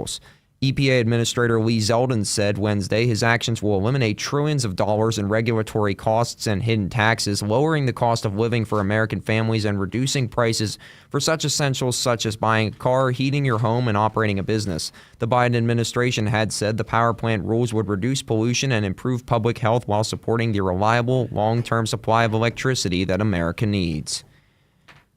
essentials. EPA Administrator Lee Zeldin said Wednesday his actions will eliminate trillions of dollars in regulatory costs and hidden taxes, lowering the cost of living for American families and reducing prices for such essentials such as buying a car, heating your home, and operating a business. The Biden administration had said the power plant rules would reduce pollution and improve public health while supporting the reliable, long-term supply of electricity that America needs.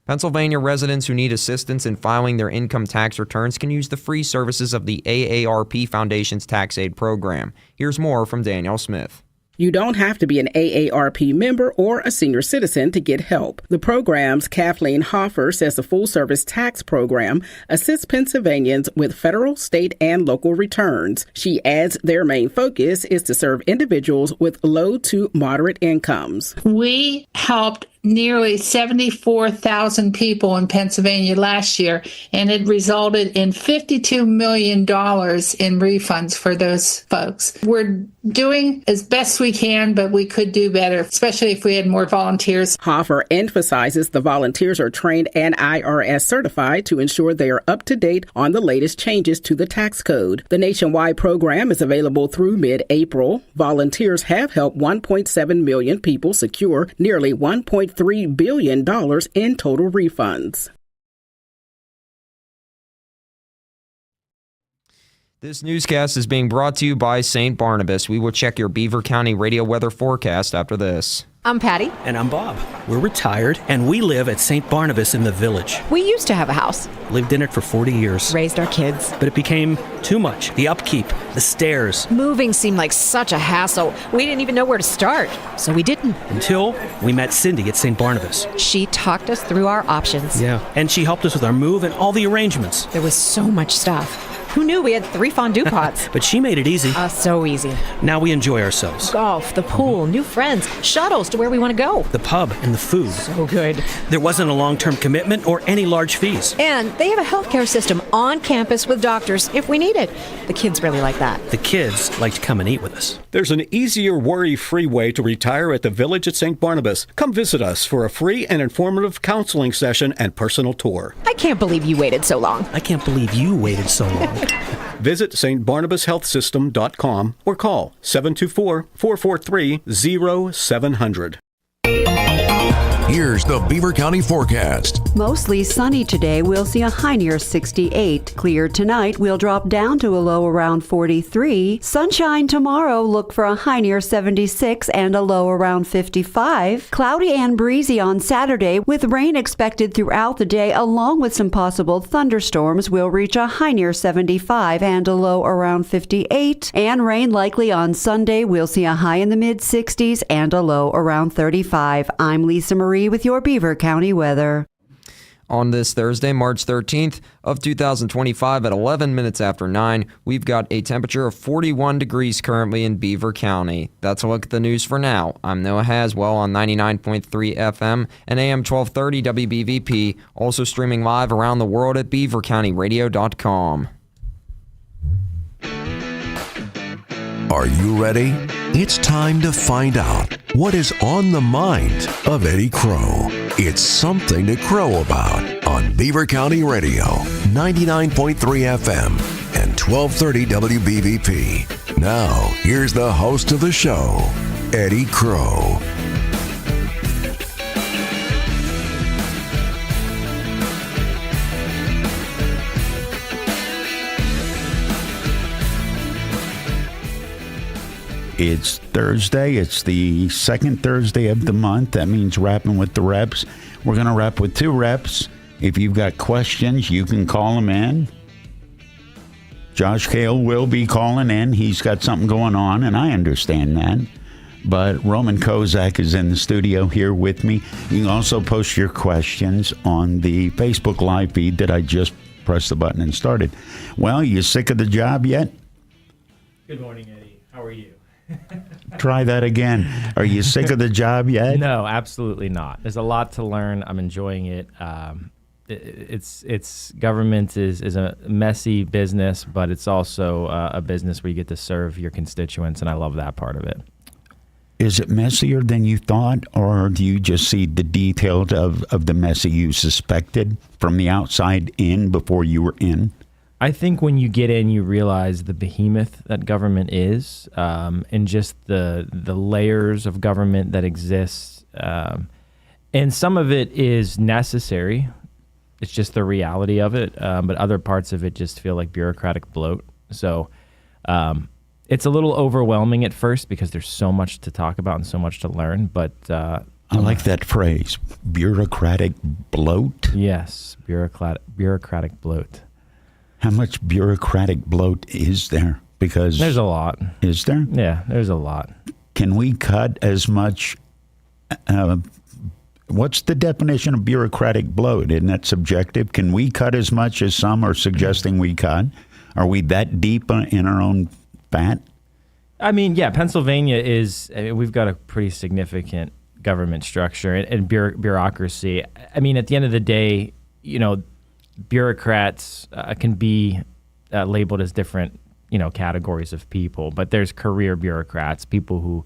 Pennsylvania residents who need assistance in filing their income tax returns can use the free services of the AARP Foundation's tax aid program. Here's more from Danielle Smith. You don't have to be an AARP member or a senior citizen to get help. The program's Kathleen Hoffer says the full-service tax program assists Pennsylvanians with federal, state, and local returns. She adds their main focus is to serve individuals with low to moderate incomes. We helped nearly 74,000 people in Pennsylvania last year, and it resulted in $52 million in refunds for those folks. We're doing as best we can, but we could do better, especially if we had more volunteers. Hoffer emphasizes the volunteers are trained and IRS certified to ensure they are up to date on the latest changes to the tax code. The nationwide program is available through mid-April. Volunteers have helped 1.7 million people secure nearly $1.3 billion in total refunds. This newscast is being brought to you by St. Barnabas. We will check your Beaver County radio weather forecast after this. I'm Patty. And I'm Bob. We're retired, and we live at St. Barnabas in the Village. We used to have a house. Lived in it for 40 years. Raised our kids. But it became too much. The upkeep, the stairs. Moving seemed like such a hassle. We didn't even know where to start, so we didn't. Until we met Cindy at St. Barnabas. She talked us through our options. Yeah, and she helped us with our move and all the arrangements. There was so much stuff. Who knew we had 3 fondue pots? But she made it easy. So easy. Now we enjoy ourselves. Golf, the pool, new friends, shuttles to where we want to go. The pub and the food. So good. There wasn't a long-term commitment or any large fees. And they have a healthcare system on campus with doctors if we need it. The kids really like that. The kids like to come and eat with us. There's an easier, worry-free way to retire at the Village at St. Barnabas. Come visit us for a free and informative counseling session and personal tour. I can't believe you waited so long. I can't believe you waited so long. Visit stbarnabashealthsystem.com or call 724-443-0700. Here's the Beaver County forecast. Mostly sunny today. We'll see a high near 68. Clear tonight. We'll drop down to a low around 43. Sunshine tomorrow. Look for a high near 76 and a low around 55. Cloudy and breezy on Saturday with rain expected throughout the day along with some possible thunderstorms. We'll reach a high near 75 and a low around 58. And rain likely on Sunday. We'll see a high in the mid-60s and a low around 35. I'm Lisa Marie with your Beaver County weather. On this Thursday, March 13th of 2025 at 11 minutes after 9, we've got a temperature of 41 degrees currently in Beaver County. That's a look at the news for now. I'm Noah Haswell on 99.3 FM and AM 1230 WBVP, also streaming live around the world at beavercountyradio.com. Are you ready? It's time to find out what is on the mind of Eddie Crow. It's something to crow about on Beaver County Radio, 99.3 FM and 1230 WBVP. Now, here's the host of the show, Eddie Crow. It's Thursday. It's the second Thursday of the month. That means rapping with the reps. We're going to rap with 2 reps. If you've got questions, you can call them in. Josh KAIL will be calling in. He's got something going on, and I understand that. But Roman KOZAK is in the studio here with me. You can also post your questions on the Facebook Live feed that I just pressed the button and started. Well, you sick of the job yet? Good morning, Eddie. How are you? Try that again. Are you sick of the job yet? No, absolutely not. There's a lot to learn. I'm enjoying it. It's government is a messy business, but it's also a business where you get to serve your constituents, and I love that part of it. Is it messier than you thought, or do you just see the details of the messy you suspected from the outside in before you were in? I think when you get in, you realize the behemoth that government is, and just the layers of government that exist. And some of it is necessary. It's just the reality of it. But other parts of it just feel like bureaucratic bloat. So it's a little overwhelming at first because there's so much to talk about and so much to learn. But I like that phrase, bureaucratic bloat. Yes, bureaucratic bloat. How much bureaucratic bloat is there? Because there's a lot. Is there? Yeah, there's a lot. Can we cut as much? What's the definition of bureaucratic bloat? Isn't that subjective? Can we cut as much as some are suggesting we cut? Are we that deep in our own fat? I mean, yeah, Pennsylvania is, we've got a pretty significant government structure and bureaucracy. I mean, at the end of the day, bureaucrats can be labeled as different, categories of people, but there's career bureaucrats, people who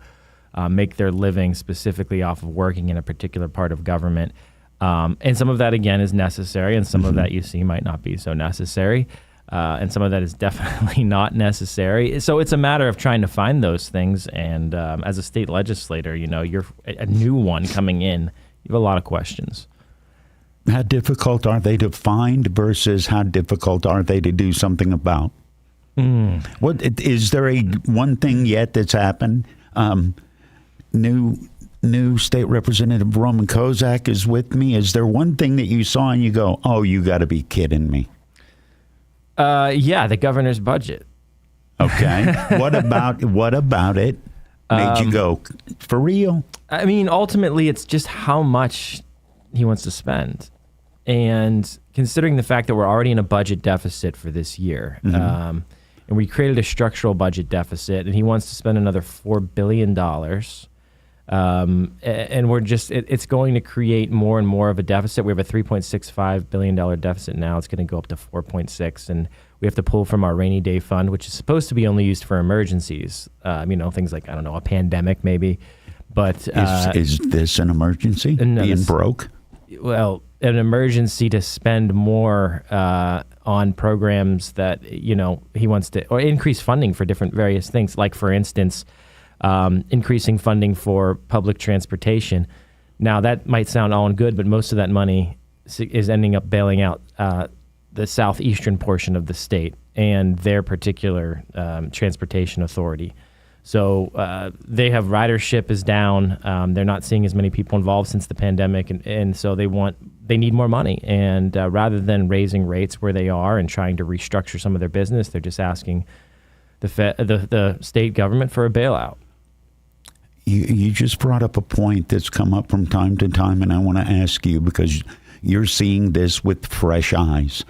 make their living specifically off of working in a particular part of government. And some of that, again, is necessary, and some of that you see might not be so necessary. And some of that is definitely not necessary. So it's a matter of trying to find those things. And as a state legislator, you're a new one coming in. You have a lot of questions. How difficult are they to find versus how difficult are they to do something about? What is there one thing yet that's happened? New State Representative Roman KOZAK is with me. Is there one thing that you saw and you go, "Oh, you got to be kidding me"? Yeah, the governor's budget. Okay. What about it made you go, for real? I mean, ultimately, it's just how much he wants to spend. And considering the fact that we're already in a budget deficit for this year, and we created a structural budget deficit, and he wants to spend another $4 billion. And we're just, it's going to create more and more of a deficit. We have a $3.65 billion deficit now. It's going to go up to 4.6, and we have to pull from our rainy day fund, which is supposed to be only used for emergencies. Things like, I don't know, a pandemic maybe. But is this an emergency? Being broke? Well, an emergency to spend more on programs that, he wants to, or increase funding for different various things. Like, for instance, increasing funding for public transportation. Now, that might sound all good, but most of that money is ending up bailing out the southeastern portion of the state and their particular transportation authority. So they have ridership is down. They're not seeing as many people involved since the pandemic, and so they need more money. And rather than raising rates where they are and trying to restructure some of their business, they're just asking the state government for a bailout. You just brought up a point that's come up from time to time, and I want to ask you, because you're seeing this with fresh eyes.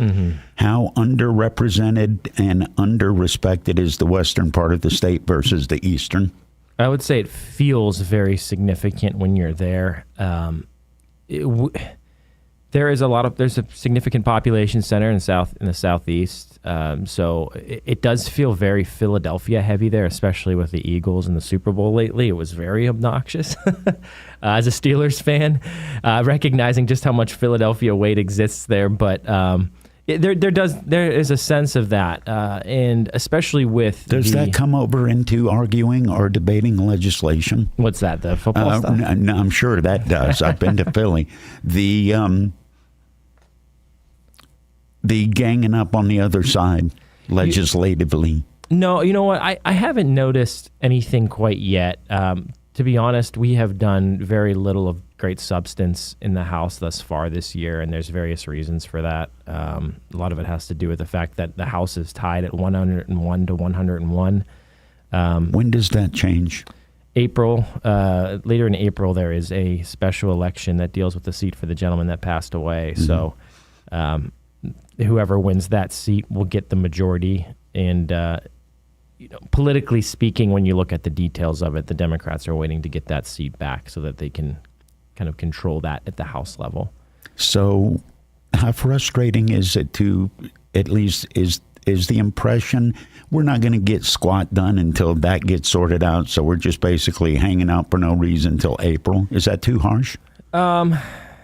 How underrepresented and underrespected is the western part of the state versus the eastern? I would say it feels very significant when you're there. There's a significant population center in the southeast, so it does feel very Philadelphia heavy there, especially with the Eagles and the Super Bowl lately. It was very obnoxious as a Steelers fan, recognizing just how much Philadelphia weight exists there. But there is a sense of that, and especially with does that come over into arguing or debating legislation? What's that? The football stuff? No, I'm sure that does. I've been to Philly. The ganging up on the other side legislatively. No, you know what? I haven't noticed anything quite yet. To be honest, we have done very little of great substance in the House thus far this year, and there's various reasons for that. A lot of it has to do with the fact that the House is tied at 101 to 101. When does that change? April. Later in April, there is a special election that deals with the seat for the gentleman that passed away. So whoever wins that seat will get the majority. And politically speaking, when you look at the details of it, the Democrats are waiting to get that seat back so that they can kind of control that at the House level. So how frustrating is it to, at least is the impression, we're not going to get squat done until that gets sorted out, so we're just basically hanging out for no reason until April? Is that too harsh?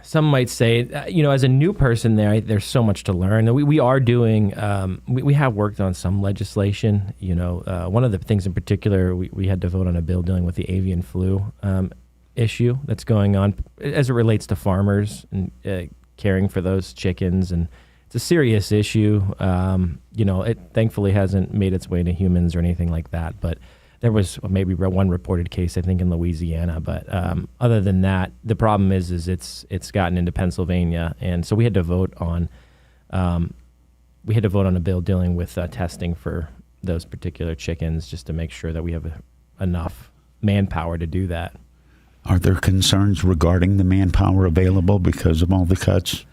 some might say, as a new person there, there's so much to learn. We are doing, we have worked on some legislation. One of the things in particular, we had to vote on a bill dealing with the avian flu issue that's going on as it relates to farmers and caring for those chickens. And it's a serious issue. It thankfully hasn't made its way to humans or anything like that. But there was maybe one reported case, I think, in Louisiana. But other than that, the problem is it's gotten into Pennsylvania, and so we had to vote on a bill dealing with testing for those particular chickens, just to make sure that we have enough manpower to do that. Are there concerns regarding the manpower available because of all the cuts?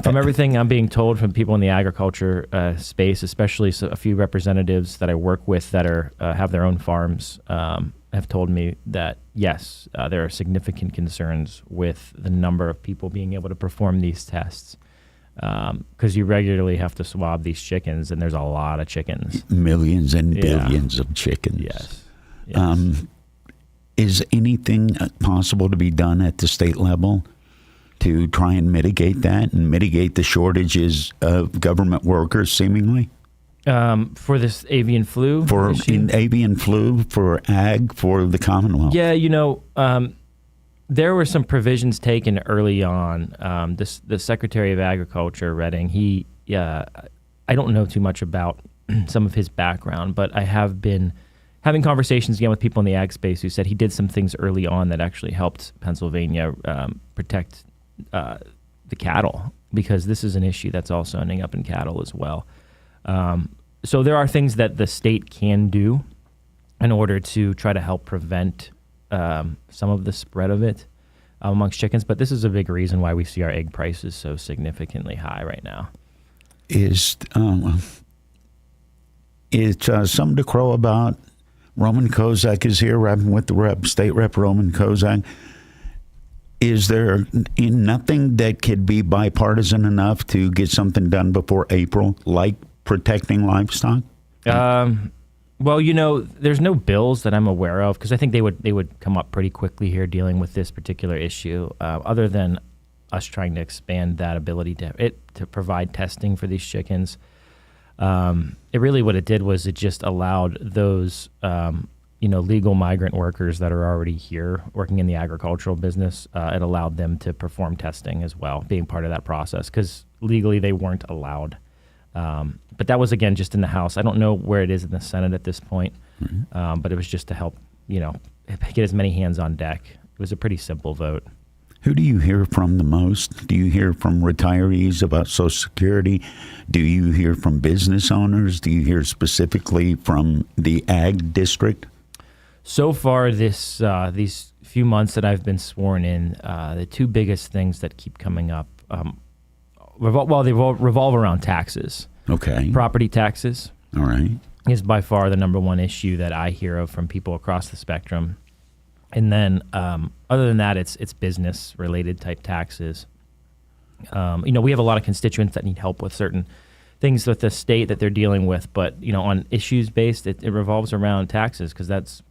From everything I'm being told from people in the agriculture space, especially a few representatives that I work with that have their own farms, have told me that, yes, there are significant concerns with the number of people being able to perform these tests, because you regularly have to swab these chickens, and there's a lot of chickens. Millions and billions of chickens. Yes. Is anything possible to be done at the state level to try and mitigate that and mitigate the shortages of government workers, seemingly? For this avian flu? Avian flu, for ag, for the Commonwealth. Yeah, there were some provisions taken early on. The Secretary of Agriculture, Redding, I don't know too much about some of his background, but I have been having conversations again with people in the ag space who said he did some things early on that actually helped Pennsylvania protect the cattle, because this is an issue that's also ending up in cattle as well. So there are things that the state can do in order to try to help prevent some of the spread of it amongst chickens. But this is a big reason why we see our egg prices so significantly high right now. It's something to crow about. Roman KOZAK is here, rapping with the state rep Roman KOZAK. Is there nothing that could be bipartisan enough to get something done before April, like protecting livestock? Well, there's no bills that I'm aware of, because I think they would come up pretty quickly here dealing with this particular issue, other than us trying to expand that ability to provide testing for these chickens. It really, what it did was it just allowed those legal migrant workers that are already here working in the agricultural business, it allowed them to perform testing as well, being part of that process, because legally they weren't allowed. But that was, again, just in the House. I don't know where it is in the Senate at this point, but it was just to help, get as many hands on deck. It was a pretty simple vote. Who do you hear from the most? Do you hear from retirees about Social Security? Do you hear from business owners? Do you hear specifically from the ag district? So far, these few months that I've been sworn in, the two biggest things that keep coming up, they revolve around taxes. Okay. Property taxes. All right. Is by far the number one issue that I hear of from people across the spectrum. And then, other than that, it's business-related type taxes. We have a lot of constituents that need help with certain things with the state that they're dealing with, but on issues-based, it revolves around taxes, because that's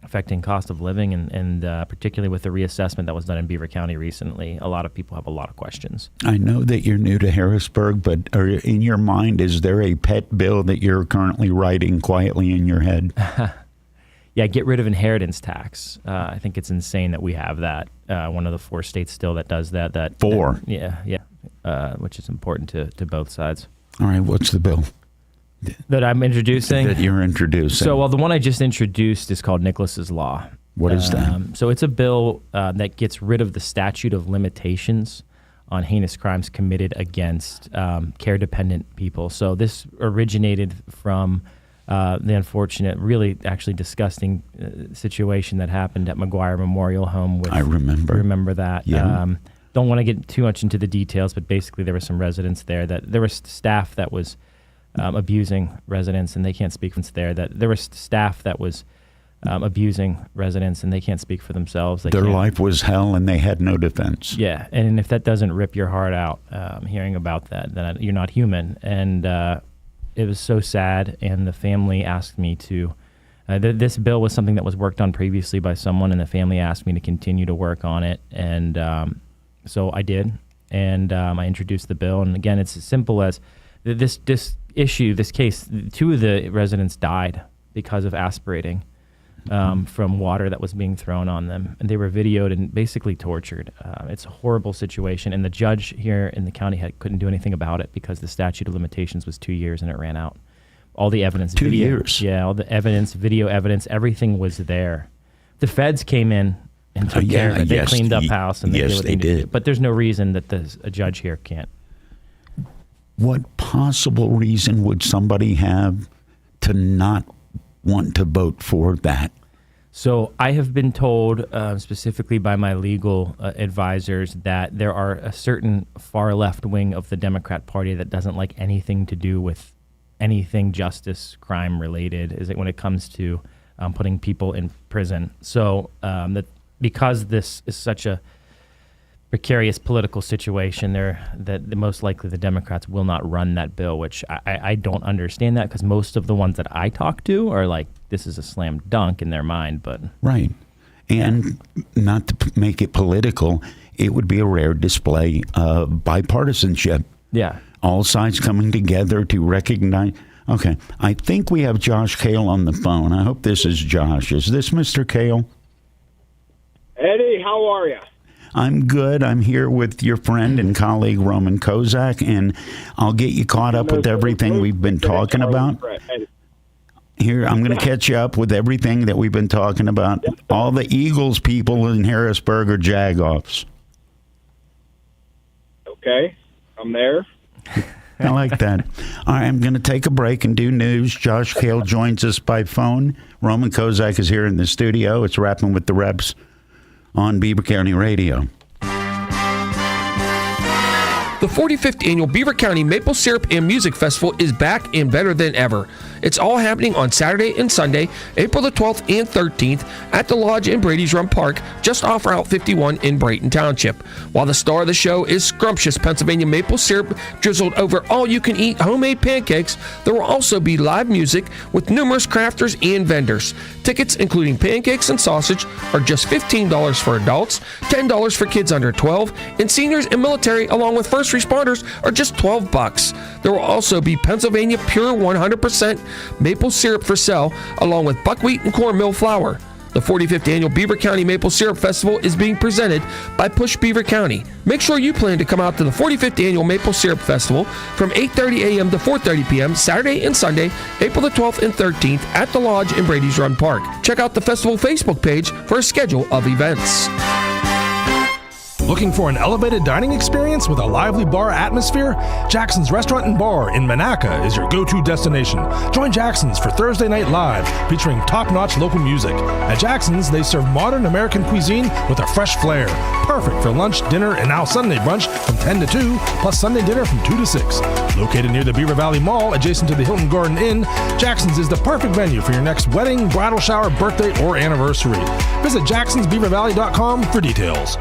affecting cost of living, and particularly with the reassessment that was done in Beaver County recently, a lot of people have a lot of questions. I know that you're new to Harrisburg, but in your mind, is there a pet bill that you're currently writing quietly in your head? Yeah, get rid of inheritance tax. I think it's insane that we have that. One of the 4 states still that does that. 4? Which is important to both sides. All right, what's the bill that I'm introducing? That you're introducing. So, the one I just introduced is called Nicholas's Law. What is that? So it's a bill that gets rid of the statute of limitations on heinous crimes committed against care-dependent people. So this originated from the unfortunate, really actually disgusting situation that happened at McGuire Memorial Home. I remember. Remember that? Yeah. Don't want to get too much into the details, but basically there were some residents there there was staff that was abusing residents, and they can't speak for there was staff that was abusing residents, and they can't speak for themselves. Their life was hell, and they had no defense. Yeah, and if that doesn't rip your heart out, hearing about that, then you're not human. And it was so sad, and the family asked me to. This bill was something that was worked on previously by someone, and the family asked me to continue to work on it. And So I did, and I introduced the bill. And again, it's as simple as this case. 2 of the residents died because of aspirating from water that was being thrown on them. And they were videoed and basically tortured. It's a horrible situation. And the judge here in the county couldn't do anything about it because the statute of limitations was 2 years and it ran out. All the evidence. 2 years? Yeah, all the evidence, video evidence, everything was there. The feds came in and took care of it. They cleaned up house and they did what they needed to do. But there's no reason that a judge here can't. What possible reason would somebody have to not want to vote for that? So I have been told, specifically by my legal advisors, that there are a certain far left wing of the Democrat Party that doesn't like anything to do with anything justice, crime related, is it when it comes to putting people in prison. So that because this is such a precarious political situation, that most likely the Democrats will not run that bill, which I don't understand that, because most of the ones that I talk to are like, this is a slam dunk in their mind. But right. And not to make it political, it would be a rare display of bipartisanship. Yeah. All sides coming together to recognize. Okay. I think we have Josh KAIL on the phone. I hope this is Josh. Is this Mr. KAIL? Eddie, how are you? I'm good. I'm here with your friend and colleague, Roman KOZAK, and I'll get you caught up with everything we've been talking about. Here, I'm going to catch you up with everything that we've been talking about. All the Eagles people in Harrisburg are Jagoffs. Okay, I'm there. I like that. All right, I'm going to take a break and do news. Josh KAIL joins us by phone. Roman KOZAK is here in the studio. It's Rapping with the Reps on Beaver County Radio. The 45th Annual Beaver County Maple Syrup and Music Festival is back and better than ever. It's all happening on Saturday and Sunday, April the 12th and 13th at the Lodge in Brady's Run Park, just off Route 51 in Brayton Township. While the star of the show is scrumptious Pennsylvania maple syrup drizzled over all-you-can-eat homemade pancakes, there will also be live music with numerous crafters and vendors. Tickets, including pancakes and sausage, are just $15 for adults, $10 for kids under 12, and seniors and military, along with first responders, are just $12. There will also be Pennsylvania pure 100% maple syrup for sale, along with buckwheat and cornmeal flour. The 45th Annual Beaver County Maple Syrup Festival is being presented by Push Beaver County. Make sure you plan to come out to the 45th Annual Maple Syrup Festival from 8:30 a.m. to 4:30 p.m. Saturday and Sunday, April the 12th and 13th at the Lodge in Brady's Run Park. Check out the festival Facebook page for a schedule of events. Looking for an elevated dining experience with a lively bar atmosphere? Jackson's Restaurant and Bar in Monaca is your go-to destination. Join Jackson's for Thursday Night Live, featuring top-notch local music. At Jackson's, they serve modern American cuisine with a fresh flair. Perfect for lunch, dinner, and now Sunday brunch from 10 to 2, plus Sunday dinner from 2 to 6. Located near the Beaver Valley Mall, adjacent to the Hilton Garden Inn, Jackson's is the perfect venue for your next wedding, bridal shower, birthday, or anniversary. Visit jacksonsbeavervalley.com for details.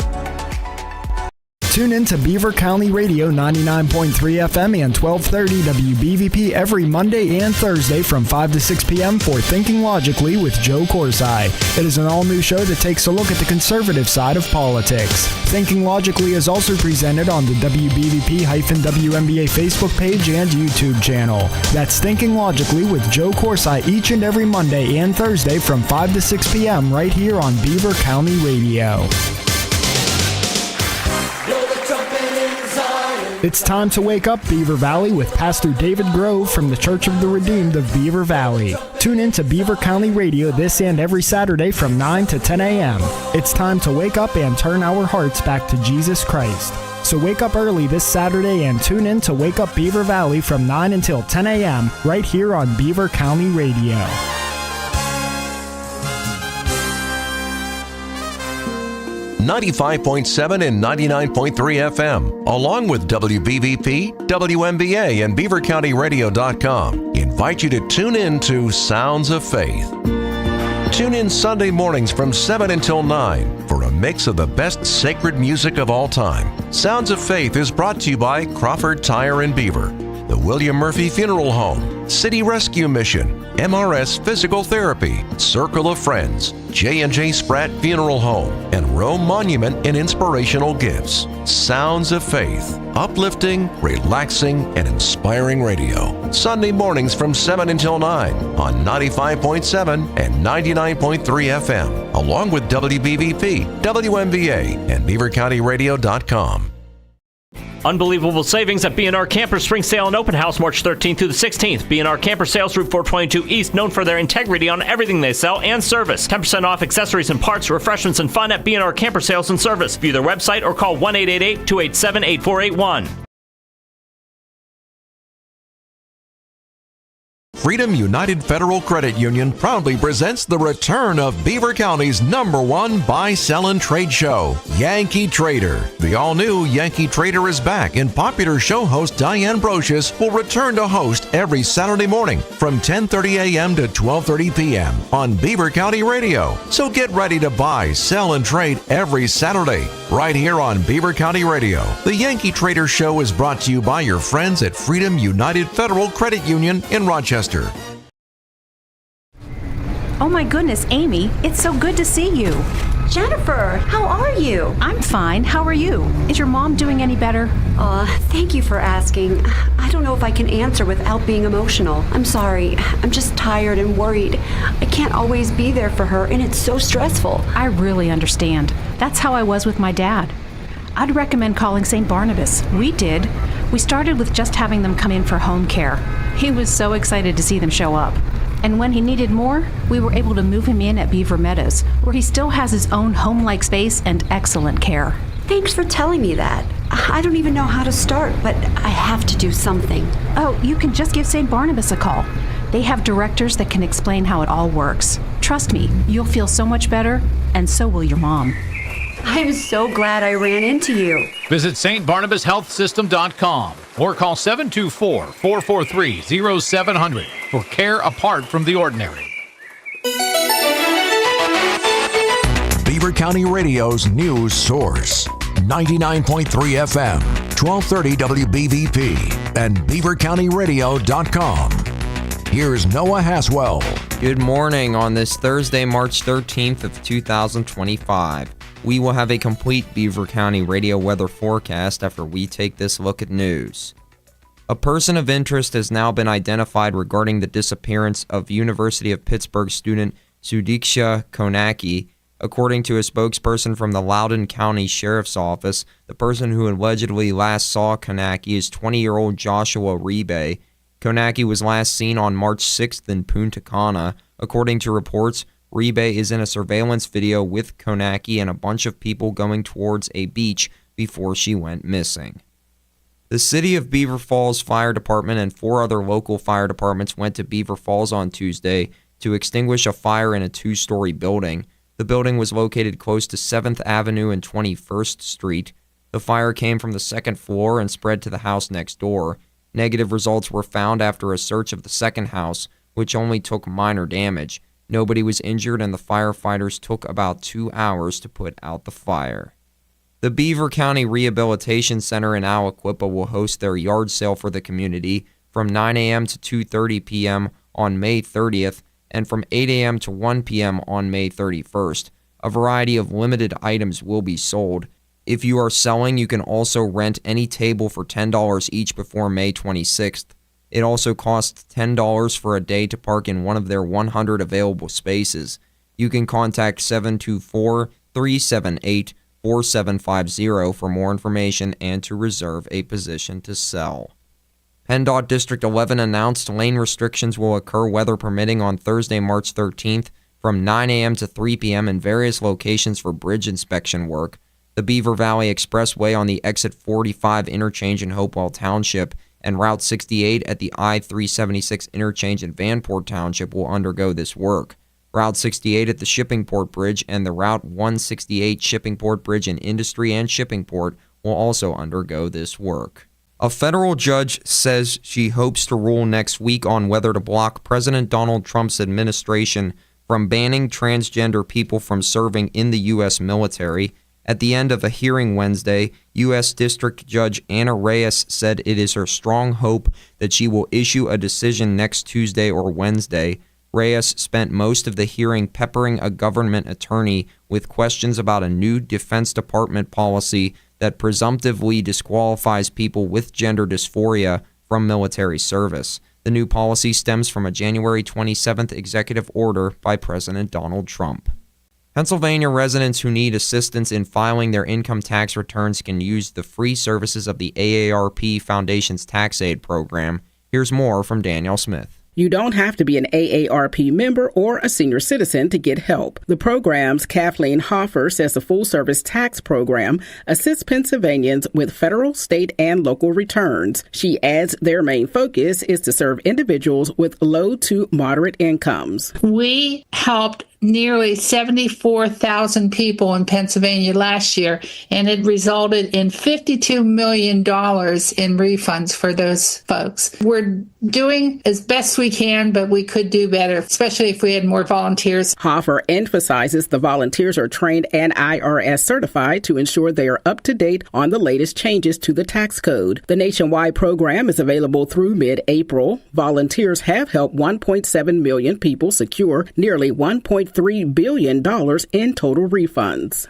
Tune in to Beaver County Radio 99.3 FM and 1230 WBVP every Monday and Thursday from 5 to 6 p.m. for Thinking Logically with Joe Corsai. It is an all-new show that takes a look at the conservative side of politics. Thinking Logically is also presented on the WBVP-WNBA Facebook page and YouTube channel. That's Thinking Logically with Joe Corsai each and every Monday and Thursday from 5 to 6 p.m. right here on Beaver County Radio. It's time to wake up, Beaver Valley, with Pastor David Grove from the Church of the Redeemed of Beaver Valley. Tune in to Beaver County Radio this and every Saturday from 9 to 10 a.m. It's time to wake up and turn our hearts back to Jesus Christ. So wake up early this Saturday and tune in to Wake Up Beaver Valley from 9 until 10 a.m. right here on Beaver County Radio. 95.7 and 99.3 FM, along with WBVP, WNBA, and BeaverCountyRadio.com, invite you to tune in to Sounds of Faith. Tune in Sunday mornings from 7 until 9 for a mix of the best sacred music of all time. Sounds of Faith is brought to you by Crawford Tire in Beaver, the William Murphy Funeral Home, City Rescue Mission, MRS Physical Therapy, Circle of Friends, J&J Spratt Funeral Home, and Rome Monument and Inspirational Gifts. Sounds of Faith. Uplifting, relaxing, and inspiring radio. Sunday mornings from 7 until 9 on 95.7 and 99.3 FM, along with WBVP, WMVA, and BeaverCountyRadio.com. Unbelievable savings at B&R Camper Spring Sale and Open House March 13th through the 16th. B&R Camper Sales, Route 422 East, known for their integrity on everything they sell and service. 10% off accessories and parts, refreshments, and fun at B&R Camper Sales and Service. View their website or call 1-888-287-8481. Freedom United Federal Credit Union proudly presents the return of Beaver County's #1 buy, sell, and trade show, Yankee Trader. The all-new Yankee Trader is back, and popular show host Diane Brocious will return to host every Saturday morning from 10:30 a.m. to 12:30 p.m. on Beaver County Radio. So get ready to buy, sell, and trade every Saturday right here on Beaver County Radio. The Yankee Trader Show is brought to you by your friends at Freedom United Federal Credit Union in Rochester. Oh my goodness, Amy, it's so good to see you. Jennifer, how are you? I'm fine. How are you? Is your mom doing any better? Thank you for asking. I don't know if I can answer without being emotional. I'm sorry. I'm just tired and worried. I can't always be there for her, and it's so stressful. I really understand. That's how I was with my dad. I'd recommend calling St. Barnabas. We did. We started with just having them come in for home care. He was so excited to see them show up. And when he needed more, we were able to move him in at Beaver Meadows, where he still has his own home-like space and excellent care. Thanks for telling me that. I don't even know how to start, but I have to do something. Oh, you can just give St. Barnabas a call. They have directors that can explain how it all works. Trust me, you'll feel so much better, and so will your mom. I'm so glad I ran into you. Visit stbarnabashealthsystem.com or call 724-443-0700 for care apart from the ordinary. Beaver County Radio's news source. 99.3 FM, 1230 WBVP, and BeaverCountyRadio.com. Here's Noah Haswell. Good morning on this Thursday, March 13th of 2025. We will have a complete Beaver County radio weather forecast after we take this look at news. A person of interest has now been identified regarding the disappearance of University of Pittsburgh student Sudiksha Konaki. According to a spokesperson from the Loudoun County Sheriff's Office, the person who allegedly last saw Konaki is 20-year-old Joshua Rebe. Konaki was last seen on March 6th in Punta Cana. According to reports, Rebe is in a surveillance video with Konaki and a bunch of people going towards a beach before she went missing. The City of Beaver Falls Fire Department and 4 other local fire departments went to Beaver Falls on Tuesday to extinguish a fire in a 2-story building. The building was located close to 7th Avenue and 21st Street. The fire came from the 2nd floor and spread to the house next door. Negative results were found after a search of the second house, which only took minor damage. Nobody was injured, and the firefighters took about 2 hours to put out the fire. The Beaver County Rehabilitation Center in Aliquippa will host their yard sale for the community from 9 a.m. to 2:30 p.m. on May 30th and from 8 a.m. to 1 p.m. on May 31st. A variety of limited items will be sold. If you are selling, you can also rent any table for $10 each before May 26th. It also costs $10 for a day to park in one of their 100 available spaces. You can contact 724-378-4750 for more information and to reserve a position to sell. PennDOT District 11 announced lane restrictions will occur, weather permitting, on Thursday, March 13th from 9 a.m. to 3 p.m. in various locations for bridge inspection work. The Beaver Valley Expressway on the Exit 45 interchange in Hopewell Township and Route 68 at the I-376 interchange in Vanport Township will undergo this work. Route 68 at the Shippingport Bridge and the Route 168 Shippingport Bridge in Industry and Shippingport will also undergo this work. A federal judge says she hopes to rule next week on whether to block President Donald Trump's administration from banning transgender people from serving in the U.S. military. At the end of a hearing Wednesday, U.S. District Judge Anna Reyes said it is her strong hope that she will issue a decision next Tuesday or Wednesday. Reyes spent most of the hearing peppering a government attorney with questions about a new Defense Department policy that presumptively disqualifies people with gender dysphoria from military service. The new policy stems from a January 27th executive order by President Donald Trump. Pennsylvania residents who need assistance in filing their income tax returns can use the free services of the AARP Foundation's tax aid program. Here's more from Danielle Smith. You don't have to be an AARP member or a senior citizen to get help. The program's Kathleen Hoffer says the full-service tax program assists Pennsylvanians with federal, state, and local returns. She adds their main focus is to serve individuals with low to moderate incomes. We helped nearly 74,000 people in Pennsylvania last year, and it resulted in $52 million in refunds for those folks. We're doing as best we can, but we could do better, especially if we had more volunteers. Hoffer emphasizes the volunteers are trained and IRS certified to ensure they are up to date on the latest changes to the tax code. The nationwide program is available through mid-April. Volunteers have helped 1.7 million people secure nearly $1.3 billion in total refunds.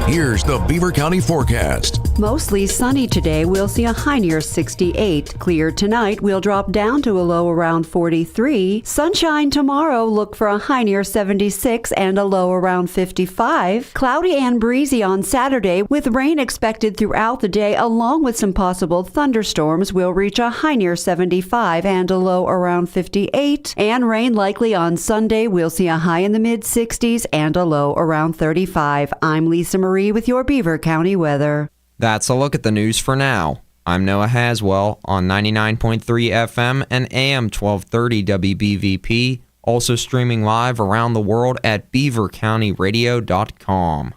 Here's the Beaver County forecast. Mostly sunny today. We'll see a high near 68. Clear tonight. We'll drop down to a low around 43. Sunshine tomorrow. Look for a high near 76 and a low around 55. Cloudy and breezy on Saturday with rain expected throughout the day along with some possible thunderstorms. We'll reach a high near 75 and a low around 58. And rain likely on Sunday. We'll see a high in the mid 60s and a low around 35. I'm Lisa Marie with your Beaver County weather. That's a look at the news for now. I'm Noah Haswell on 99.3 FM and AM 1230 WBVP, also streaming live around the world at beavercountyradio.com.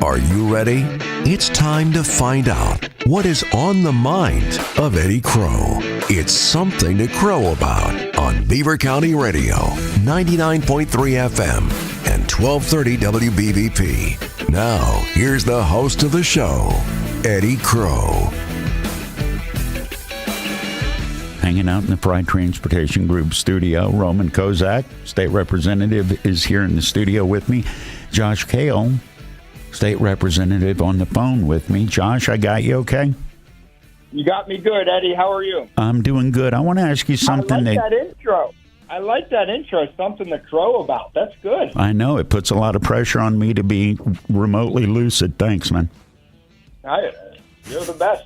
Are you ready? It's time to find out what is on the mind of Eddie Crow. It's something to crow about on Beaver County Radio, 99.3 FM and 1230 WBVP. Now, here's the host of the show, Eddie Crow. Hanging out in the Fried Transportation Group studio, Roman KOZAK, state representative, is here in the studio with me. Josh KAIL, state representative, on the phone with me. Josh, I got you okay? You got me good, Eddie. How are you? I'm doing good. I want to ask you something. I like that intro. Something to crow about. That's good. I know. It puts a lot of pressure on me to be remotely lucid. Thanks, man. You're the best.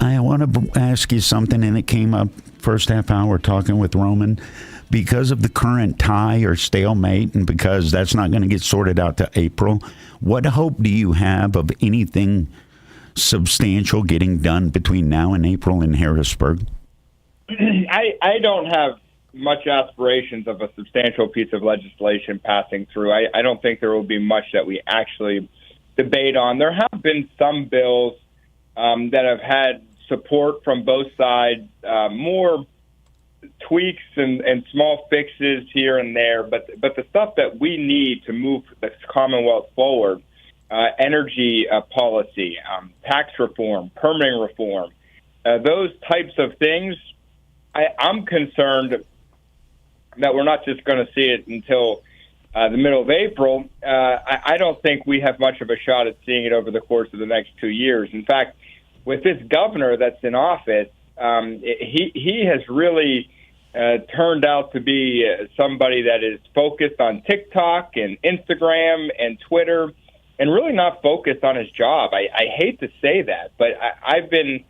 I want to ask you something, and it came up first half hour talking with Roman. Because of the current tie or stalemate, and because that's not going to get sorted out to April, what hope do you have of anything substantial getting done between now and April in Harrisburg? I don't have much aspirations of a substantial piece of legislation passing through. I don't think there will be much that we actually debate on. There have been some bills that have had support from both sides, more tweaks and small fixes here and there, but the stuff that we need to move the Commonwealth forward, energy policy, tax reform, permitting reform, those types of things, I'm concerned that we're not just going to see it until the middle of April. I don't think we have much of a shot at seeing it over the course of the next 2 years. In fact, with this governor that's in office, he has really turned out to be somebody that is focused on TikTok and Instagram and Twitter and really not focused on his job. I hate to say that, but I've been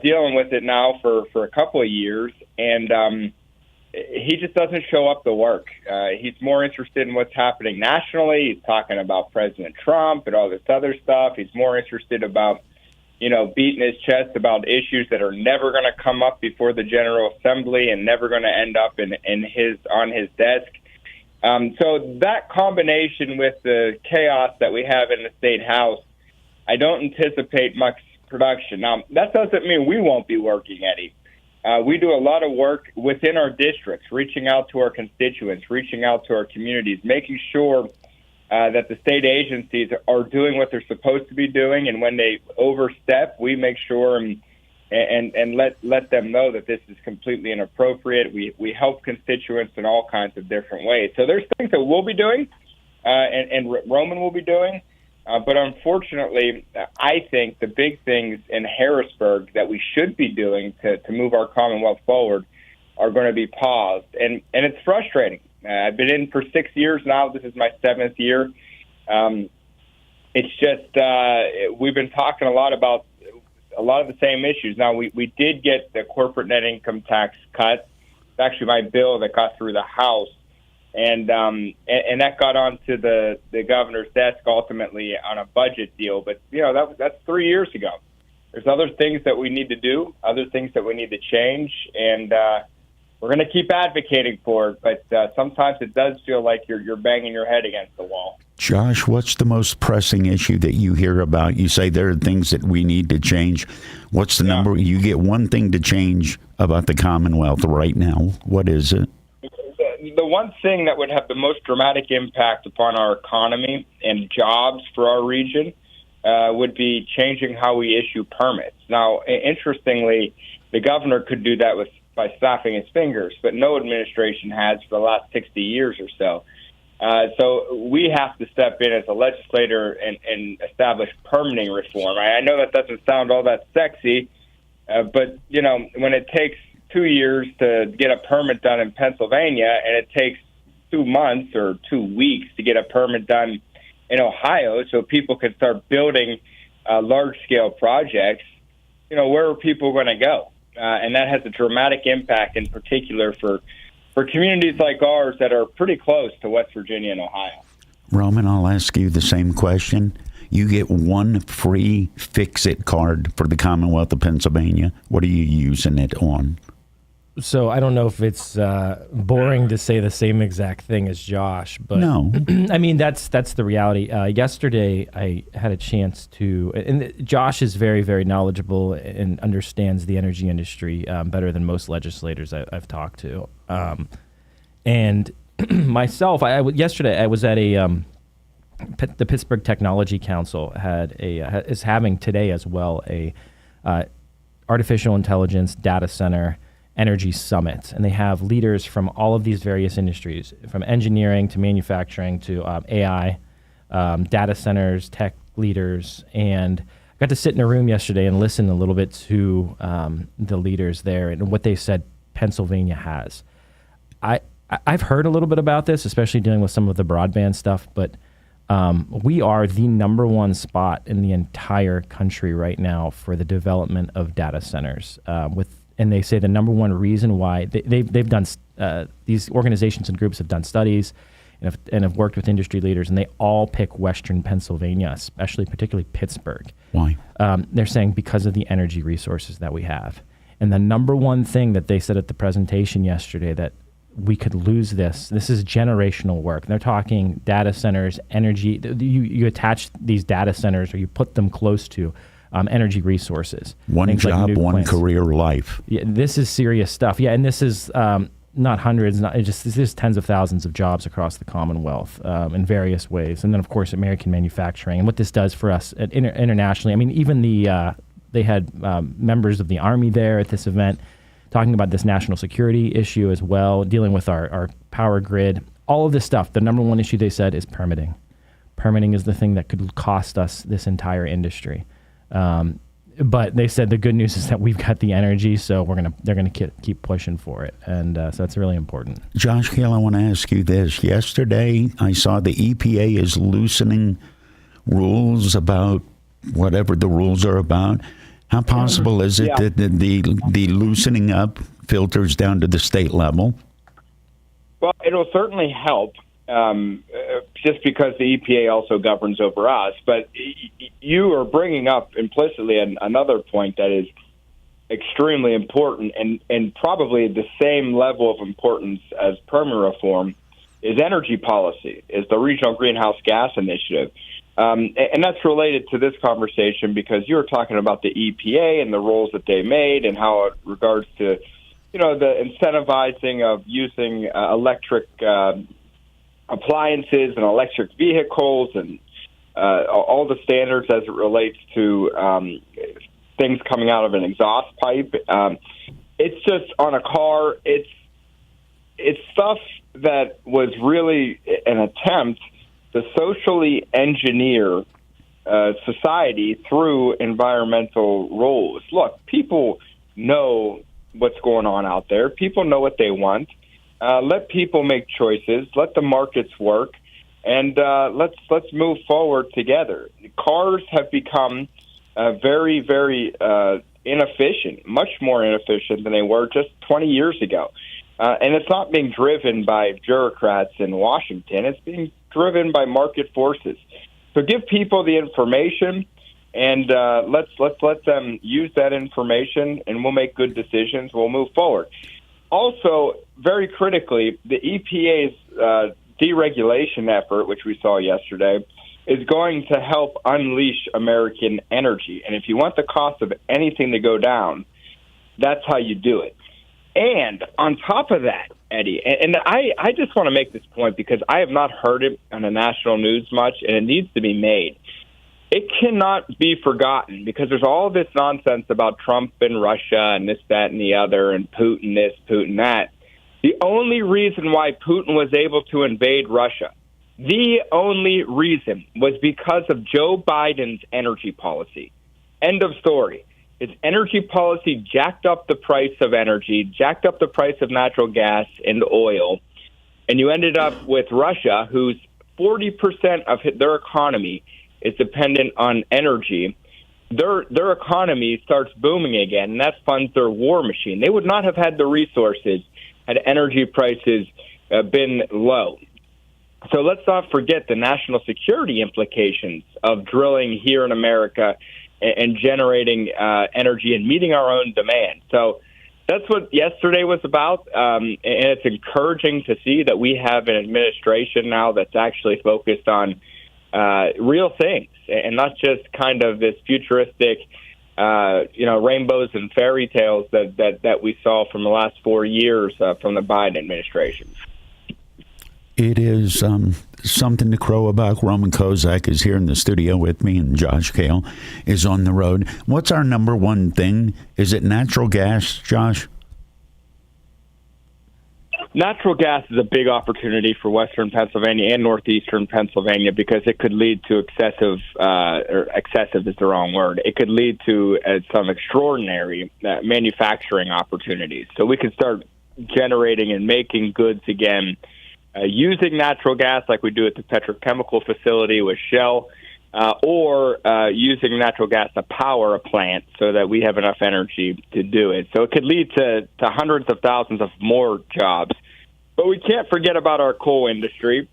dealing with it now for a couple of years, and he just doesn't show up to work. He's more interested in what's happening nationally. He's talking about President Trump and all this other stuff. He's more interested about beating his chest about issues that are never going to come up before the General Assembly and never going to end up on his desk. So that combination with the chaos that we have in the State House, I don't anticipate much production. Now, that doesn't mean we won't be working, Eddie. We do a lot of work within our districts, reaching out to our constituents, reaching out to our communities, making sure that the state agencies are doing what they're supposed to be doing, and when they overstep, we make sure and let them know that this is completely inappropriate. We help constituents in all kinds of different ways. So there's things that we'll be doing, and Roman will be doing, but unfortunately, I think the big things in Harrisburg that we should be doing to move our Commonwealth forward are going to be paused, and it's frustrating. I've been in for 6 years now. This is my 7th year. It's just we've been talking a lot about a lot of the same issues. Now, we did get the corporate net income tax cut. It's actually my bill that got through the House, and that got onto the governor's desk ultimately on a budget deal. But, that's 3 years ago. There's other things that we need to do, other things that we need to change, and we're going to keep advocating for it, but sometimes it does feel like you're banging your head against the wall. Josh, what's the most pressing issue that you hear about? You say there are things that we need to change. What's the number? You get one thing to change about the Commonwealth right now. What is it? The one thing that would have the most dramatic impact upon our economy and jobs for our region would be changing how we issue permits. Now, interestingly, the governor could do that by snapping his fingers, but no administration has for the last 60 years or so. So we have to step in as a legislator and establish permitting reform. I know that doesn't sound all that sexy, but, when it takes 2 years to get a permit done in Pennsylvania and it takes 2 months or 2 weeks to get a permit done in Ohio so people can start building large-scale projects, where are people going to go? And that has a dramatic impact in particular for communities like ours that are pretty close to West Virginia and Ohio. Roman, I'll ask you the same question. You get one free Fix-It card for the Commonwealth of Pennsylvania. What are you using it on? So I don't know if it's boring to say the same exact thing as Josh, but no. I mean, that's the reality. Yesterday, I had a chance to, and Josh is very, very knowledgeable and understands the energy industry better than most legislators I've talked to. And myself, yesterday I was at the Pittsburgh Technology Council is having today as well a artificial intelligence data center energy summit, and they have leaders from all of these various industries, from engineering to manufacturing to AI, data centers, tech leaders, and I got to sit in a room yesterday and listen a little bit to the leaders there and what they said Pennsylvania has. I've heard a little bit about this, especially dealing with some of the broadband stuff, but we are the number one spot in the entire country right now for the development of data centers. And they say the number one reason why they've done these organizations and groups have done studies and have worked with industry leaders, and they all pick Western Pennsylvania, particularly Pittsburgh. Why? They're saying because of the energy resources that we have. And the number one thing that they said at the presentation yesterday that we could lose this is generational work. And they're talking data centers, energy. You attach these data centers or you put them close to energy resources. One job, like one career life. Yeah, this is serious stuff. Yeah, and this is not hundreds, this is tens of thousands of jobs across the Commonwealth in various ways. And then, of course, American manufacturing and what this does for us internationally. I mean, even they had members of the Army there at this event talking about this national security issue as well, dealing with our power grid, all of this stuff. The number one issue they said is permitting. Permitting is the thing that could cost us this entire industry. But they said the good news is that we've got the energy, so they're gonna keep pushing for it, and so that's really important. Josh, KAIL, I want to ask you this. Yesterday, I saw the EPA is loosening rules about whatever the rules are about. How possible is it that the loosening up filters down to the state level? Well, it'll certainly help. Just because the EPA also governs over us. But you are bringing up implicitly another point that is extremely important and probably the same level of importance as permit reform is energy policy, is the Regional Greenhouse Gas Initiative. And that's related to this conversation because you were talking about the EPA and the rules that they made and how it regards to the incentivizing of using electric appliances and electric vehicles and all the standards as it relates to things coming out of an exhaust pipe. It's just on a car. It's stuff that was really an attempt to socially engineer society through environmental rules. Look, people know what's going on out there. People know what they want. Let people make choices. Let the markets work, and let's move forward together. Cars have become very, very inefficient, much more inefficient than they were just 20 years ago. And it's not being driven by bureaucrats in Washington. It's being driven by market forces. So give people the information, and let's let them use that information, and we'll make good decisions. We'll move forward. Also, very critically, the EPA's deregulation effort, which we saw yesterday, is going to help unleash American energy. And if you want the cost of anything to go down, that's how you do it. And on top of that, Eddie, and I just want to make this point because I have not heard it on the national news much, and it needs to be made. It cannot be forgotten because there's all this nonsense about Trump and Russia and this, that, and the other, and Putin this, Putin that. The only reason why Putin was able to invade Russia, the only reason was because of Joe Biden's energy policy. End of story. His energy policy jacked up the price of energy, jacked up the price of natural gas and oil, and you ended up with Russia, whose 40% of their economy is dependent on energy. Their economy starts booming again, and that funds their war machine. They would not have had the resources had energy prices been low. So let's not forget the national security implications of drilling here in America and generating energy and meeting our own demand. So that's what yesterday was about, and it's encouraging to see that we have an administration now that's actually focused on real things and not just kind of this futuristic, rainbows and fairy tales that we saw from the last 4 years from the Biden administration. It is something to crow about. Roman KOZAK is here in the studio with me, and Josh KAIL is on the road. What's our number one thing? Is it natural gas, Josh? Natural gas is a big opportunity for western Pennsylvania and northeastern Pennsylvania because it could lead to excessive is the wrong word. It could lead to some extraordinary manufacturing opportunities. So we could start generating and making goods again using natural gas like we do at the petrochemical facility with Shell, or using natural gas to power a plant so that we have enough energy to do it. So it could lead to hundreds of thousands of more jobs. But we can't forget about our coal industry,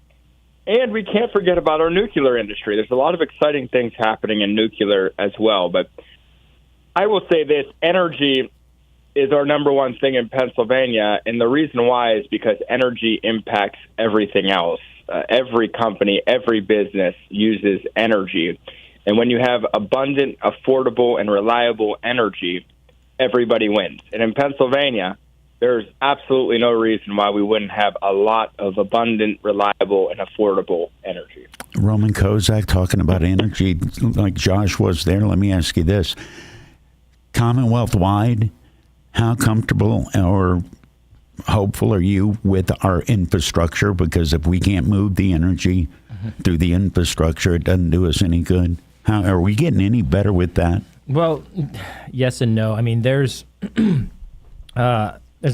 and we can't forget about our nuclear industry. There's a lot of exciting things happening in nuclear as well. But I will say this, energy is our number one thing in Pennsylvania, and the reason why is because energy impacts everything else. Every company, every business uses energy. And when you have abundant, affordable, and reliable energy, everybody wins. And in Pennsylvania, there's absolutely no reason why we wouldn't have a lot of abundant, reliable, and affordable energy. Roman KOZAK talking about energy like Josh was there. Let me ask you this. Commonwealth-wide, how comfortable or hopeful are you with our infrastructure? Because if we can't move the energy through the infrastructure, it doesn't do us any good. How are we getting any better with that? Well, yes and no. I mean, there's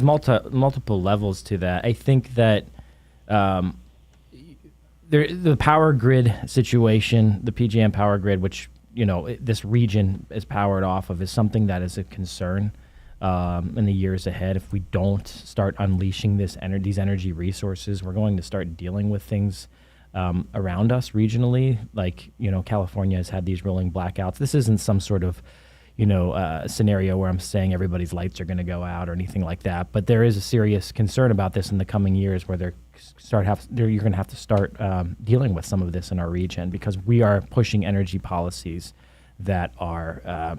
multiple levels to that. I think that the power grid situation, the PJM power grid, which this region is powered off of, is something that is a concern in the years ahead. If we don't start unleashing these energy resources, we're going to start dealing with things around us regionally. Like, California has had these rolling blackouts. This isn't some sort of, scenario where I'm saying everybody's lights are going to go out or anything like that. But there is a serious concern about this in the coming years where you're going to have to start dealing with some of this in our region because we are pushing energy policies that are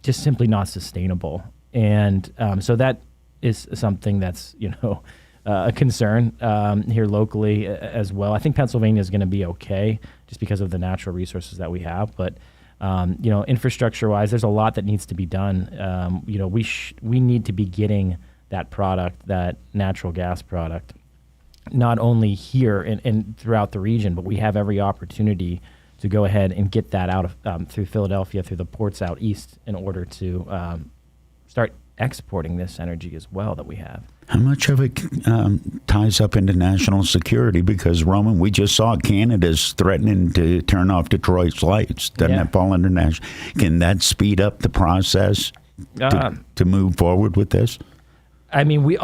just simply not sustainable. And so that is something that's, a concern here locally as well. I think Pennsylvania is going to be okay just because of the natural resources that we have. But, infrastructure-wise, there's a lot that needs to be done. We need to be getting that product, that natural gas product, not only here and throughout the region, but we have every opportunity to go ahead and get that out of through Philadelphia, through the ports out east, in order to start exporting this energy as well that we have. How much of it ties up into national security? Because, Roman, we just saw Canada's threatening to turn off Detroit's lights. Doesn't that fall under national? Can that speed up the process to move forward with this? I mean, we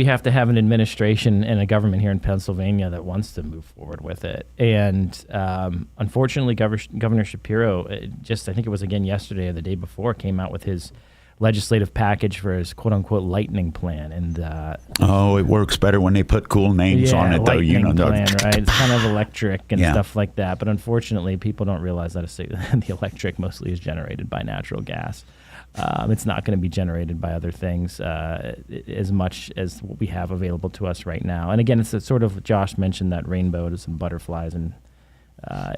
have to have an administration and a government here in Pennsylvania that wants to move forward with it. And unfortunately, Governor Shapiro, I think it was again yesterday or the day before, came out with his legislative package for his quote-unquote lightning plan. And it works better when they put cool names on it, though. Lightning plan, right? It's kind of electric and stuff like that. But unfortunately, people don't realize that the electric mostly is generated by natural gas. It's not going to be generated by other things as much as what we have available to us right now. And again, it's a sort of, Josh mentioned that rainbows and butterflies, and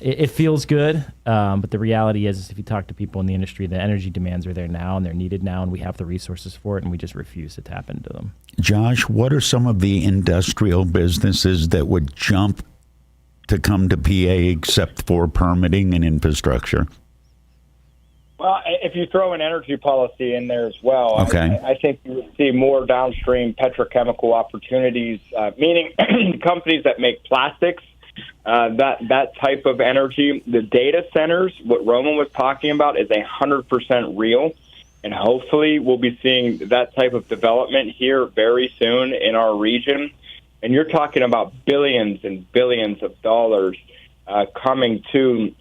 it feels good. But the reality is if you talk to people in the industry, the energy demands are there now and they're needed now, and we have the resources for it, and we just refuse to tap into them. Josh, what are some of the industrial businesses that would jump to come to PA except for permitting and infrastructure? Well, if you throw an energy policy in there as well, okay. I think you would see more downstream petrochemical opportunities, meaning companies that make plastics, that type of energy. The data centers, what Roman was talking about, is 100% real, and hopefully we'll be seeing that type of development here very soon in our region. And you're talking about billions and billions of dollars coming to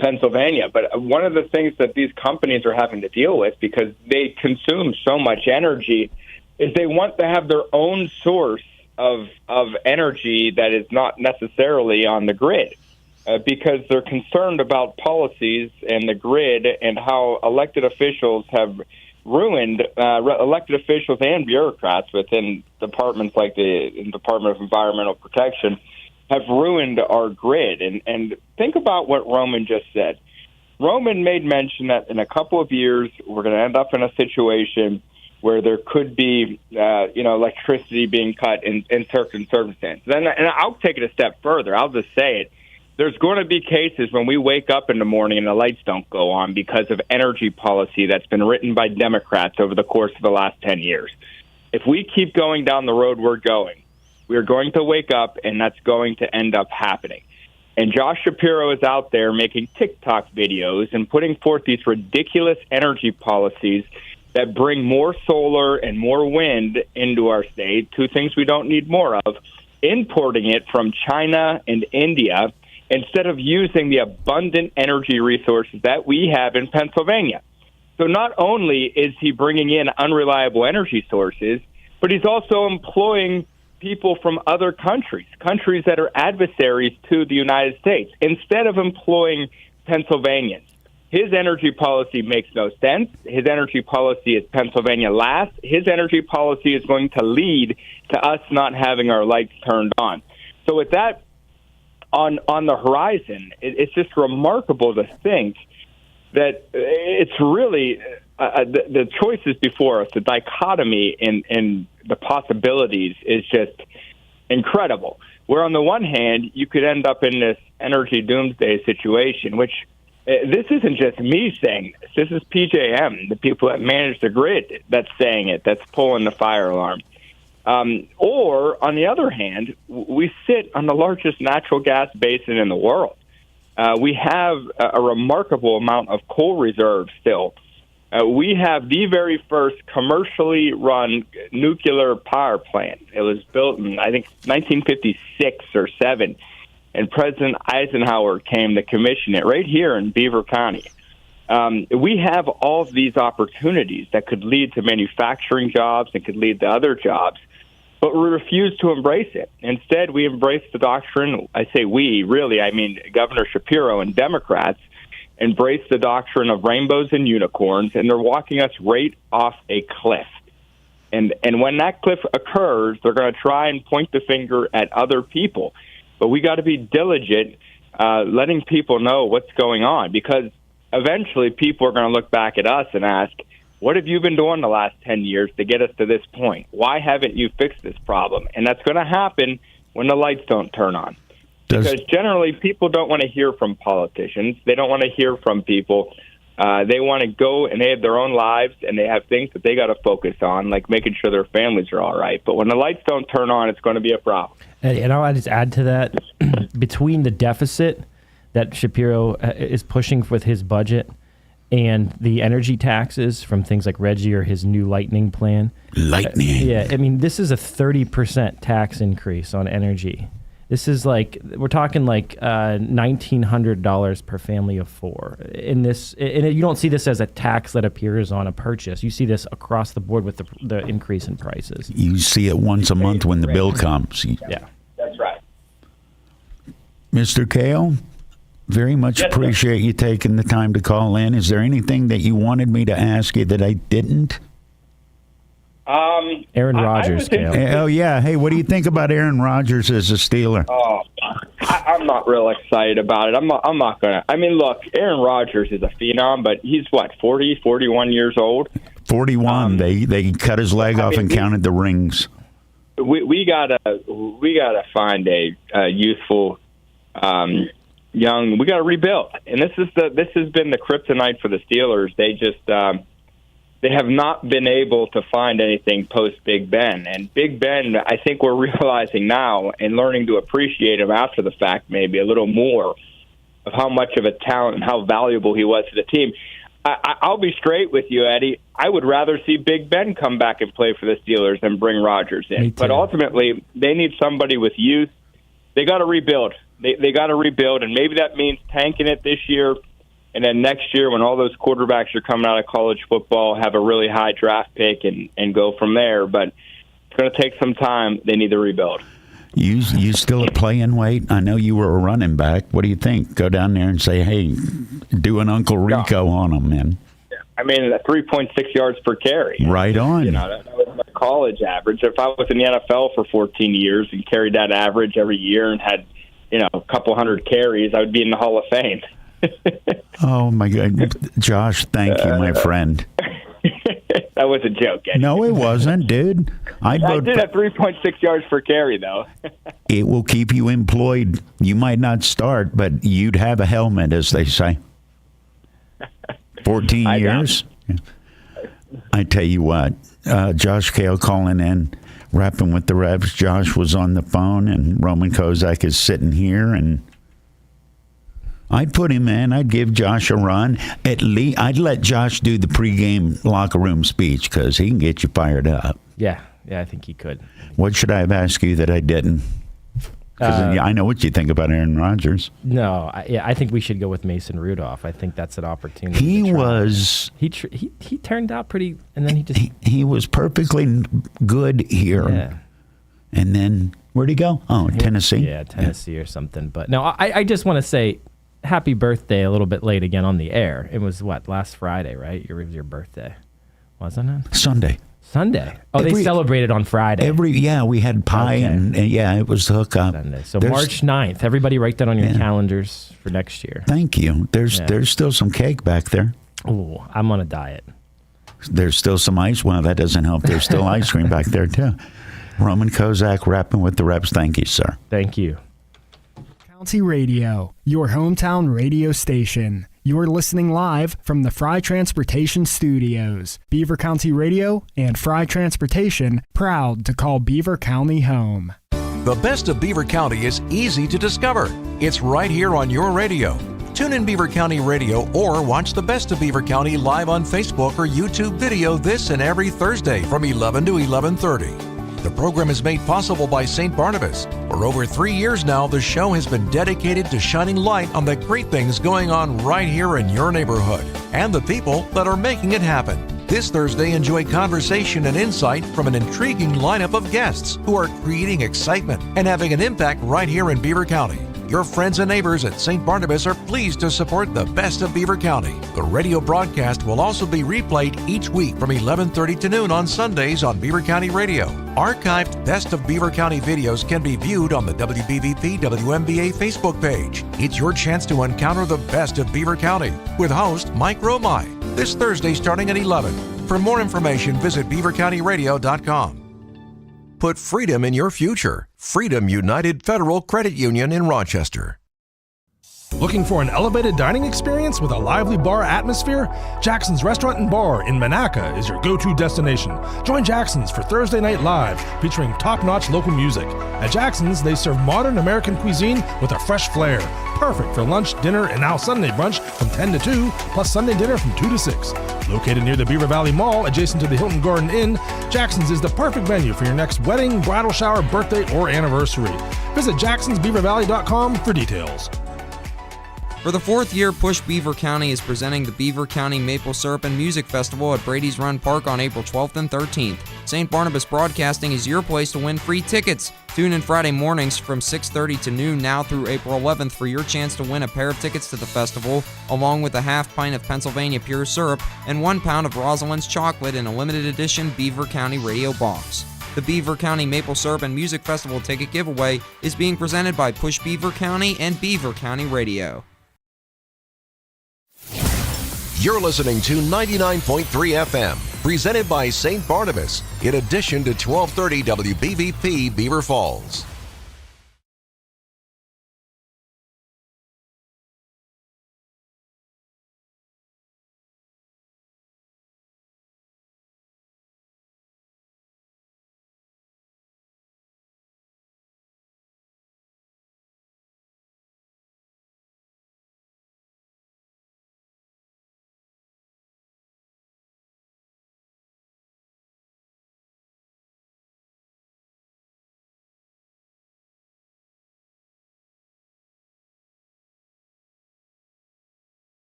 Pennsylvania. But one of the things that these companies are having to deal with, because they consume so much energy, is they want to have their own source of energy that is not necessarily on the grid, because they're concerned about policies and the grid and how elected officials have ruined elected officials and bureaucrats within departments like the Department of Environmental Protection have ruined our grid. And think about what Roman just said. Roman made mention that in a couple of years, we're going to end up in a situation where there could be, electricity being cut in certain circumstances. And I'll take it a step further. I'll just say it. There's going to be cases when we wake up in the morning and the lights don't go on because of energy policy that's been written by Democrats over the course of the last 10 years. If we keep going down the road we're going, we're going to wake up, and that's going to end up happening. And Josh Shapiro is out there making TikTok videos and putting forth these ridiculous energy policies that bring more solar and more wind into our state, two things we don't need more of, importing it from China and India instead of using the abundant energy resources that we have in Pennsylvania. So not only is he bringing in unreliable energy sources, but he's also employing people from other countries that are adversaries to the United States, instead of employing Pennsylvanians. His energy policy makes no sense. His energy policy is Pennsylvania last. His energy policy is going to lead to us not having our lights turned on. So with that on the horizon, it's just remarkable to think that it's really the choices before us, the dichotomy in the possibilities is just incredible. Where on the one hand, you could end up in this energy doomsday situation, which this isn't just me saying this. This is PJM, the people that manage the grid, that's saying it, that's pulling the fire alarm. Or, on the other hand, we sit on the largest natural gas basin in the world. We have a remarkable amount of coal reserves still. We have the very first commercially run nuclear power plant. It was built in, I think, 1956 or 7, and President Eisenhower came to commission it right here in Beaver County. We have all of these opportunities that could lead to manufacturing jobs and could lead to other jobs, but we refuse to embrace it. Instead, we embrace the doctrine. I say we, really, I mean Governor Shapiro and Democrats embrace the doctrine of rainbows and unicorns, and they're walking us right off a cliff. And when that cliff occurs, they're going to try and point the finger at other people. But we got to be diligent, letting people know what's going on, because eventually people are going to look back at us and ask, what have you been doing the last 10 years to get us to this point? Why haven't you fixed this problem? And that's going to happen when the lights don't turn on. Because generally people don't want to hear from politicians. They don't want to hear from people. They want to go and they have their own lives, and they have things that they got to focus on, like making sure their families are all right. But when the lights don't turn on, it's going to be a problem. And I'll just add to that, between the deficit that Shapiro is pushing with his budget and the energy taxes from things like Reggie or his new Lightning plan. Yeah, I mean, this is a 30% tax increase on energy. This is like, we're talking like $1,900 per family of four. And you don't see this as a tax that appears on a purchase. You see this across the board with the increase in prices. You see it once a month when the bill comes. Yeah. That's right. Mr. KAIL, very much appreciate you taking the time to call in. Is there anything that you wanted me to ask you that I didn't? Aaron Rodgers. Oh, yeah. Hey, what do you think about Aaron Rodgers as a Steeler? Oh, I'm not real excited about it. I'm not going to. I mean, look, Aaron Rodgers is a phenom, but he's, 41 years old? 41. They cut his leg off and counted the rings. We gotta find a youthful, young. We gotta rebuild, and this has been the kryptonite for the Steelers. They just they have not been able to find anything post Big Ben, and Big Ben, I think we're realizing now and learning to appreciate him after the fact, maybe a little more, of how much of a talent and how valuable he was to the team. I'll be straight with you, Eddie. I would rather see Big Ben come back and play for the Steelers than bring Rodgers in. But ultimately, they need somebody with youth. They got to rebuild. They got to rebuild, and maybe that means tanking it this year, and then next year when all those quarterbacks are coming out of college football, have a really high draft pick and go from there. But it's going to take some time. They need to rebuild. You still at playing weight? I know you were a running back. What do you think? Go down there and say, hey, do an Uncle Rico on them, man. I mean, 3.6 yards per carry. Right on. That was my college average. If I was in the NFL for 14 years and carried that average every year and had, a couple hundred carries, I would be in the Hall of Fame. Oh, my God. Josh, thank you, my friend. That was a joke. Eddie. No, it wasn't, dude. I did have 3.6 yards per carry, though. It will keep you employed. You might not start, but you'd have a helmet, as they say. 14 years. I tell you what, Josh KAIL calling in, rapping with the Revs. Josh was on the phone, and Roman KOZAK is sitting here, and I'd put him in. I'd give Josh a run. At least I'd let Josh do the pregame locker room speech because he can get you fired up. Yeah, I think he could. What should I have asked you that I didn't? Because I know what you think about Aaron Rodgers. No, I think we should go with Mason Rudolph. I think that's an opportunity. He turned out pretty, and then he was perfectly good here. Yeah. And then where'd he go? Oh, Tennessee. Yeah, Tennessee or something. But no, I just want to say happy birthday a little bit late again on the air. It was last Friday, right? It was your birthday, wasn't it? Sunday. Oh, they celebrated on Friday. We had pie and it was the hookup. Sunday. So March 9th. Everybody write that on your calendars for next year. Thank you. There's still some cake back there. Oh, I'm on a diet. There's still some ice. Well, that doesn't help. There's still ice cream back there too. Roman KOZAK rapping with the Reps. Thank you, sir. Thank you. County Radio, your hometown radio station. You're listening live from the Fry Transportation Studios. Beaver County Radio and Fry Transportation, proud to call Beaver County home. The best of Beaver County is easy to discover. It's right here on your radio. Tune in Beaver County Radio or watch the best of Beaver County live on Facebook or YouTube video this and every Thursday from 11 to 11:30. The program is made possible by St. Barnabas. For over 3 years now, the show has been dedicated to shining light on the great things going on right here in your neighborhood and the people that are making it happen. This Thursday, enjoy conversation and insight from an intriguing lineup of guests who are creating excitement and having an impact right here in Beaver County. Your friends and neighbors at St. Barnabas are pleased to support the best of Beaver County. The radio broadcast will also be replayed each week from 11:30 to noon on Sundays on Beaver County Radio. Archived Best of Beaver County videos can be viewed on the WBVP WMBA Facebook page. It's your chance to encounter the best of Beaver County with host Mike Romai this Thursday starting at 11. For more information, visit beavercountyradio.com. Put freedom in your future. Freedom United Federal Credit Union in Rochester. Looking for an elevated dining experience with a lively bar atmosphere? Jackson's Restaurant and Bar in Monaca is your go-to destination. Join Jackson's for Thursday Night Live, featuring top-notch local music. At Jackson's, they serve modern American cuisine with a fresh flair. Perfect for lunch, dinner, and now Sunday brunch from 10 to 2, plus Sunday dinner from 2 to 6. Located near the Beaver Valley Mall, adjacent to the Hilton Garden Inn, Jackson's is the perfect venue for your next wedding, bridal shower, birthday, or anniversary. Visit jacksonsbeavervalley.com for details. For the fourth year, Push Beaver County is presenting the Beaver County Maple Syrup and Music Festival at Brady's Run Park on April 12th and 13th. St. Barnabas Broadcasting is your place to win free tickets. Tune in Friday mornings from 6:30 to noon now through April 11th for your chance to win a pair of tickets to the festival, along with a half pint of Pennsylvania Pure Syrup and 1 pound of Rosalind's Chocolate in a limited edition Beaver County radio box. The Beaver County Maple Syrup and Music Festival ticket giveaway is being presented by Push Beaver County and Beaver County Radio. You're listening to 99.3 FM, presented by St. Barnabas, in addition to 1230 WBVP Beaver Falls.